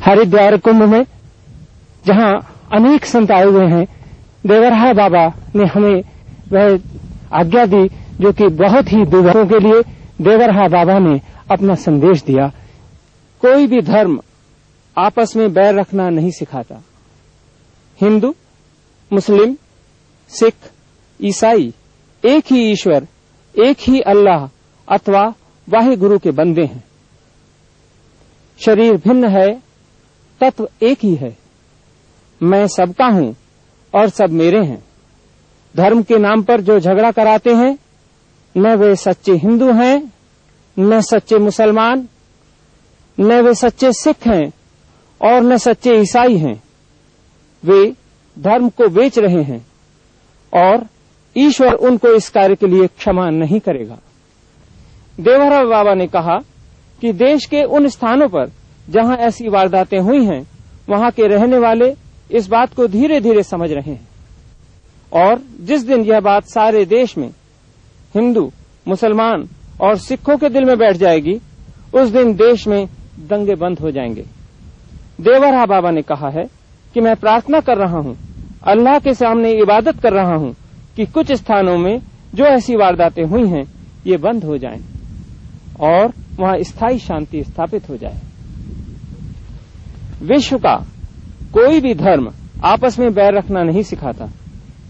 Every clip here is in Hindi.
हरिद्वार कुंभ में जहां अनेक संत आए हुए हैं, देवराहा बाबा ने हमें वह आज्ञा दी जो कि बहुत ही दुर्भाग्यों के लिए देवराहा बाबा ने अपना संदेश दिया। कोई भी धर्म आपस में बैर रखना नहीं सिखाता। हिंदू, मुस्लिम, सिख, ईसाई एक ही ईश्वर, एक ही अल्लाह अथवा वाहे गुरु के बंदे हैं। शरीर भिन्न है, तत्व एक ही है। मैं सबका हूं और सब मेरे हैं। धर्म के नाम पर जो झगड़ा कराते हैं, न वे सच्चे हिंदू हैं, न सच्चे मुसलमान, न वे सच्चे सिख हैं और न सच्चे ईसाई हैं। वे धर्म को बेच रहे हैं और ईश्वर उनको इस कार्य के लिए क्षमा नहीं करेगा। देवराहा बाबा ने कहा कि देश के उन स्थानों पर जहां ऐसी वारदातें हुई हैं, वहां के रहने वाले इस बात को धीरे धीरे समझ रहे हैं और जिस दिन यह बात सारे देश में हिंदू, मुसलमान और सिखों के दिल में बैठ जाएगी, उस दिन देश में दंगे बंद हो जाएंगे। देवराहा बाबा ने कहा है कि मैं प्रार्थना कर रहा हूं, अल्लाह के सामने इबादत कर रहा हूं कि कुछ स्थानों में जो ऐसी वारदातें हुई हैं, ये बंद हो जाएं और वहां स्थायी शांति स्थापित हो जाए। विश्व का कोई भी धर्म आपस में बैर रखना नहीं सिखाता।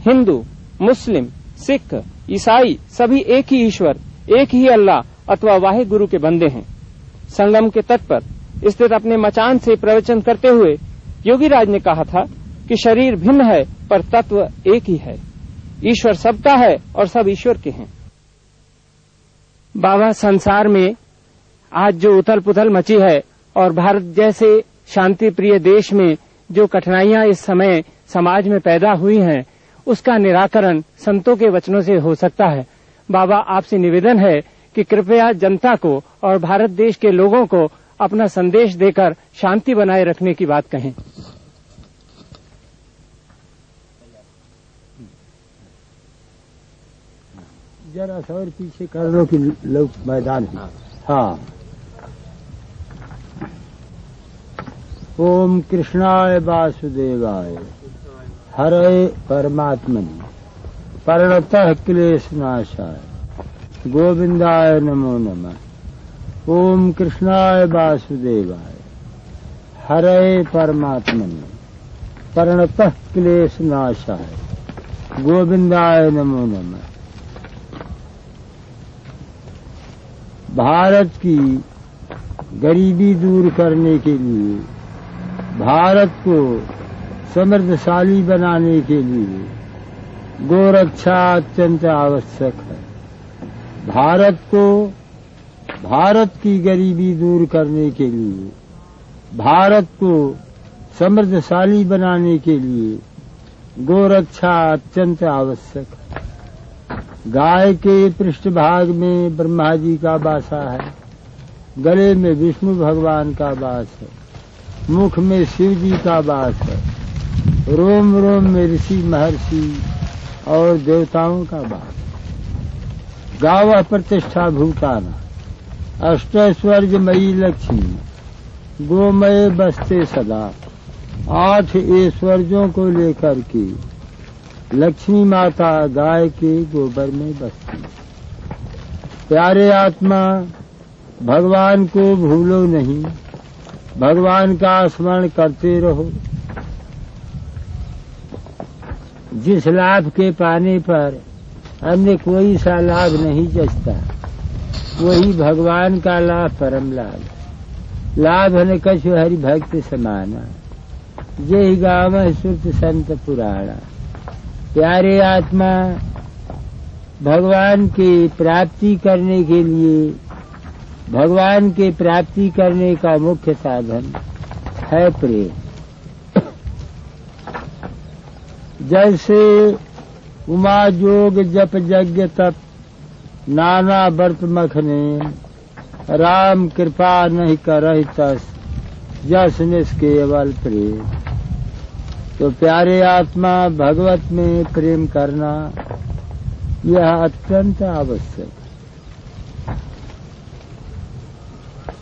हिंदू, मुस्लिम, सिख, ईसाई सभी एक ही ईश्वर, एक ही अल्लाह अथवा वाहे गुरु के बंदे हैं। संगम के तट पर स्थित अपने मचान से प्रवचन करते हुए योगीराज ने कहा था कि शरीर भिन्न है पर तत्व एक ही है। ईश्वर सबका है और सब ईश्वर के हैं। बाबा, संसार में आज जो उथल पुथल मची है और भारत जैसे शांति प्रिय देश में जो कठिनाइयां इस समय समाज में पैदा हुई हैं, उसका निराकरण संतों के वचनों से हो सकता है। बाबा, आपसे निवेदन है कि कृपया जनता को और भारत देश के लोगों को अपना संदेश देकर शांति बनाए रखने की बात कहें। जरा सा और पीछे कर लो कि लोग मैदान में। हाँ। ओम कृष्णाय वासुदेवाय हरे परमात्मने प्रणतः क्लेशनाशाय गोविंदाय नमो नमः। ओम कृष्णाय वासुदेवाय हरे परमात्मने प्रणतः क्लेशनाशाय गोविंदाय नमो नमः। भारत की गरीबी दूर करने के लिए, भारत को समृद्धशाली बनाने के लिए गोरक्षा अत्यंत आवश्यक है। भारत की गरीबी दूर करने के लिए, भारत को समृद्धशाली बनाने के लिए गोरक्षा अत्यंत आवश्यक है। गाय के पृष्ठभाग में ब्रह्मा जी का वासा है, गले में विष्णु भगवान का वास है, मुख में शिव जी का वास है, रोम रोम में ऋषि महर्षि और देवताओं का वास। गावः प्रतिष्ठा भूताना अष्टैश्वर्यमयी लक्ष्मी गोमय बसते सदा। 8 ऐश्वर्यों को लेकर के लक्ष्मी माता गाय के गोबर में बसती। प्यारे आत्मा, भगवान को भूलो नहीं, भगवान का स्मरण करते रहो। जिस लाभ के पाने पर अन्य कोई सा लाभ नहीं जचता, वही भगवान का लाभ परम लाभ। लाभ न कछु हरि भक्त समाना, जय गावः श्रुत संत पुराणा। प्यारे आत्मा, भगवान की प्राप्ति करने के लिए, भगवान की प्राप्ति करने का मुख्य साधन है प्रेम। जैसे उमा जोग जप यज्ञ तप नाना व्रत मखने, राम कृपा नहीं करहि तस जस निष्केवल प्रेम। तो प्यारे आत्मा, भगवत में प्रेम करना यह अत्यंत आवश्यक।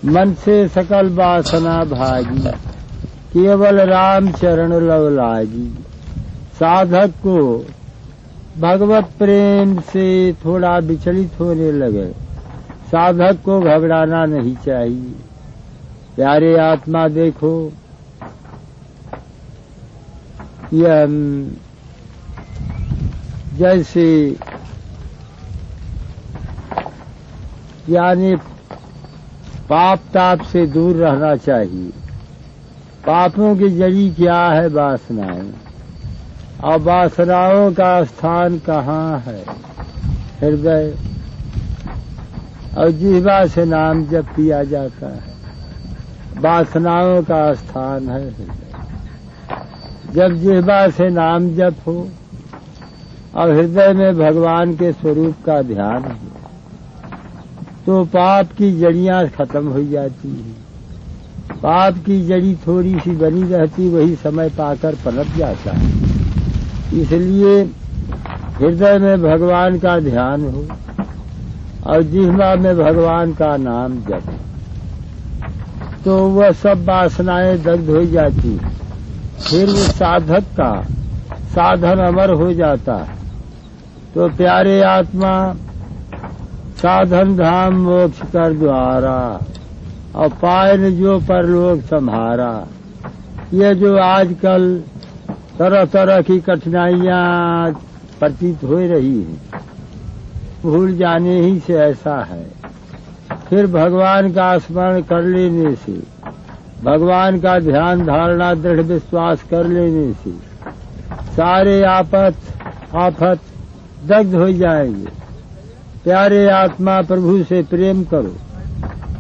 मन से सकल वासना भागी, केवल राम चरण लव लागी। साधक को भगवत प्रेम से थोड़ा विचलित होने लगे, साधक को घबराना नहीं चाहिए। प्यारे आत्मा देखो, यह जैसे यानी पाप ताप से दूर रहना चाहिए। पापों की जड़ी क्या है? वासनाएं। और वासनाओं का स्थान कहाँ है? हृदय। और जिह्वा से नाम जप किया जाता है, वासनाओं का स्थान है हृदय। जब जिह्वा से नाम जप हो और हृदय में भगवान के स्वरूप का ध्यान हो, तो पाप की जड़ियां खत्म हो जाती हैं। पाप की जड़ी थोड़ी सी बनी रहती, वही समय पाकर पनप जाता है। इसलिए हृदय में भगवान का ध्यान हो और जिह्वा में भगवान का नाम जप, तो वह सब वासनाएं दग्ध हो जाती। फिर वो साधक का साधन अमर हो जाता है। तो प्यारे आत्मा, साधन धाम मोक्ष कर द्वारा, और पाए न जो परलोक सम्हारा। ये जो आजकल तरह तरह की कठिनाइयां प्रतीत हो रही हैं, भूल जाने ही से ऐसा है। फिर भगवान का स्मरण कर लेने से, भगवान का ध्यान धारणा दृढ़ विश्वास कर लेने से सारे आफत दग्ध हो जाएंगे। प्यारे आत्मा, प्रभु से प्रेम करो।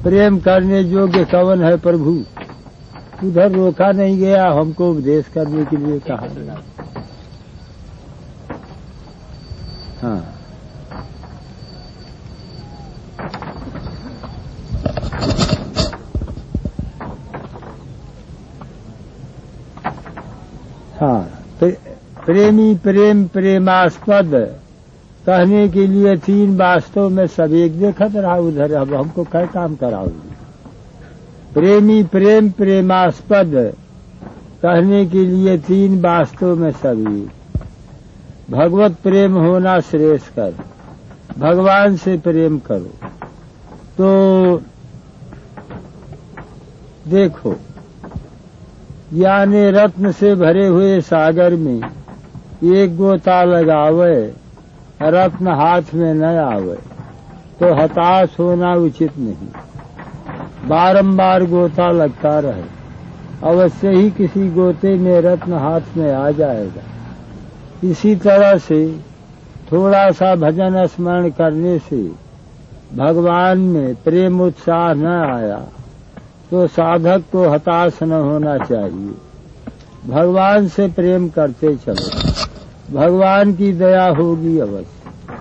प्रेम करने योग्य कवन है प्रभु? उधर रोका नहीं गया, हमको उपदेश करने के लिए कहा गया। हाँ, हाँ, प्रेमी प्रेम प्रेमास्पद कहने के लिए तीन, वास्तव में सब एक देखत रहा उधर। अब हमको क्या काम कराओगे? प्रेमी प्रेम प्रेमास्पद कहने के लिए तीन, वास्तव में सब एक। भगवत प्रेम होना श्रेष्ठ। भगवान से प्रेम करो। तो देखो, यानी रत्न से भरे हुए सागर में एक गोता लगावे, रत्न हाथ में न आवे, तो हताश होना उचित नहीं। बारंबार गोता लगता रहे, अवश्य ही किसी गोते में रत्न हाथ में आ जाएगा। इसी तरह से थोड़ा सा भजन स्मरण करने से भगवान में प्रेम उत्साह न आया, तो साधक को हताश न होना चाहिए। भगवान से प्रेम करते चलो, भगवान की दया होगी अवश्य।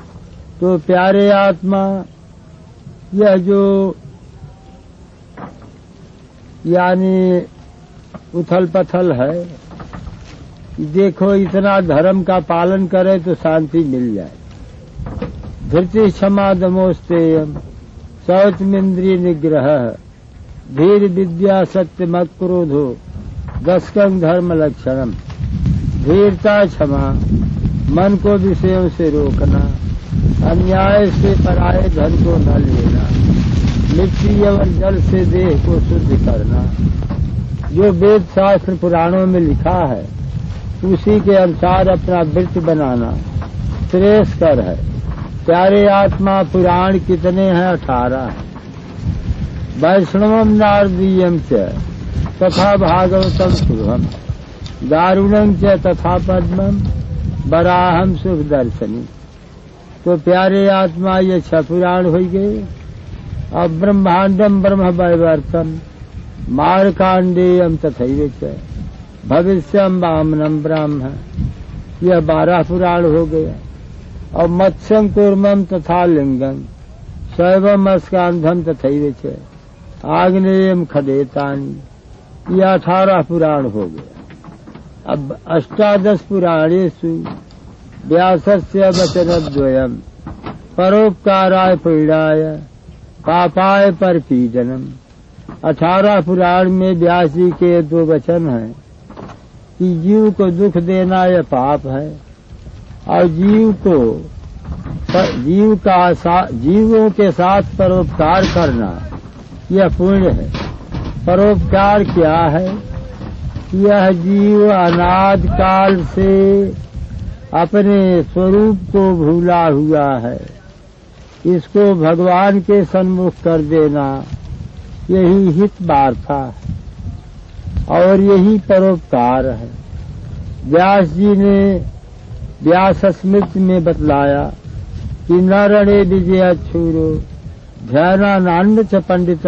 तो प्यारे आत्मा, यह जो यानी उथल पथल है, देखो इतना धर्म का पालन करे तो शांति मिल जाए। धृति क्षमा दमोस्तेयम शौचमिंद्रिय निग्रह धीर विद्या सत्य मत क्रोधो दशकं धर्म लक्षणम। धीरता क्षमा, मन को विषयों से रोकना, अन्याय से पराये धन को न लेना, मिट्टी एवं जल से देह को शुद्ध करना। जो वेद शास्त्र पुराणों में लिखा है उसी के अनुसार अपना वृत्त बनाना श्रेष्ठकर है। प्यारे आत्मा, पुराण कितने हैं? 18 है। वैष्णवम नारदीयम च तथा भागवतम शुभम दारुणं च तथा पद्मम वराहम शुभ दर्शनी। तो प्यारे आत्मा, ये 6 पुराण हो गए। अब ब्रह्मांडम ब्रह्म वैवर्तम मार्कांडेयम तथैव च भविष्यम वामनम ब्रह्म, यह 12 पुराण हो गया। और मत्स्यं कूर्मम तथा लिंगम शैवम अस्कांधम तथैव च आग्नेयम खडेतानि, यह 18 पुराण हो गया। अब 18 पुराणेषु व्यासस्य वचनद्वयम् परोपकाराय पीड़ाय पापाय परपीडनम् 18 पुराण में व्यास जी के 2 वचन हैं कि जीव को दुख देना यह पाप है और जीवों के साथ परोपकार करना यह पुण्य है। परोपकार क्या है? यह जीव अनादि काल से अपने स्वरूप को भूला हुआ है, इसको भगवान के सन्मुख कर देना यही हित वार्ता है और यही परोपकार है। व्यास जी ने व्यास स्मृति में बतलाया कि न रणे विजय छूरो ध्यानानंद च पंडित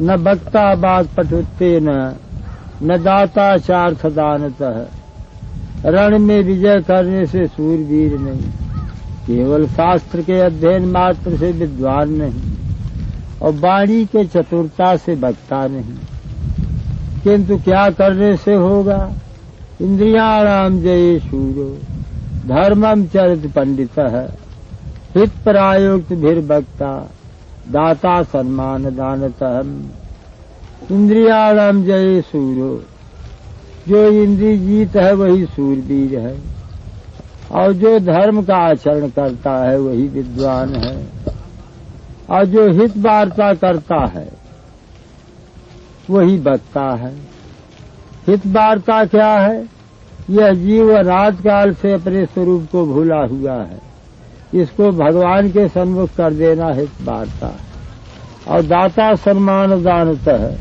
न वक्ता बाग पटुत्ते न दाता चार्थ दानतः। रण में विजय करने से सूरवीर नहीं, केवल शास्त्र के अध्ययन मात्र से विद्वान नहीं और वाणी के चतुरता से वक्ता नहीं, किंतु क्या करने से होगा? इंद्रियाणाम जये शूरो धर्मम चरित पंडितः हित प्रायोक्त भीर्भक्ता दाता सम्मान दानतः। इंद्रियाणाम जये शूरो, जो इंद्रिय जीत है वही सूरवीर है और जो धर्म का आचरण करता है वही विद्वान है और जो हित वार्ता करता है वही वक्ता है। हित वार्ता क्या है? यह जीव अनादि काल से अपने स्वरूप को भूला हुआ है, इसको भगवान के सन्मुख कर देना हित वार्ता है। और दाता सम्मान दानतः है,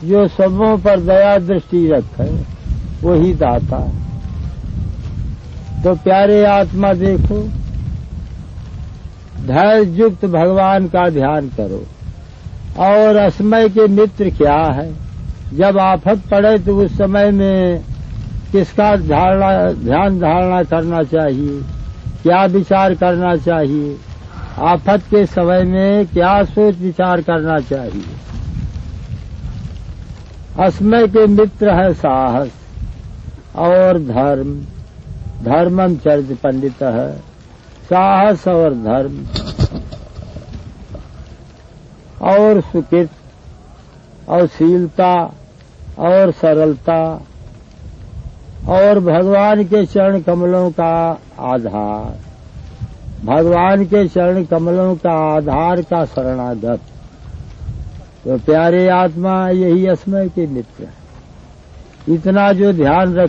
जो सबों पर दया दृष्टि रखे वही दाता है। तो प्यारे आत्मा देखो, धैर्य युक्त भगवान का ध्यान करो। और असमय के मित्र क्या है? जब आफत पड़े तो उस समय में किसका ध्यान धारणा करना चाहिए, क्या विचार करना चाहिए? आफत के समय में क्या सोच विचार करना चाहिए? असमय के मित्र है साहस और धर्म। धर्मम चरित पंडित है, साहस और धर्म और सुकृत और शीलता और सरलता और भगवान के चरण कमलों का आधार, भगवान के चरण कमलों का आधार का शरणागत। तो प्यारे आत्मा यही असमय के मित्र है। इतना जो ध्यान रख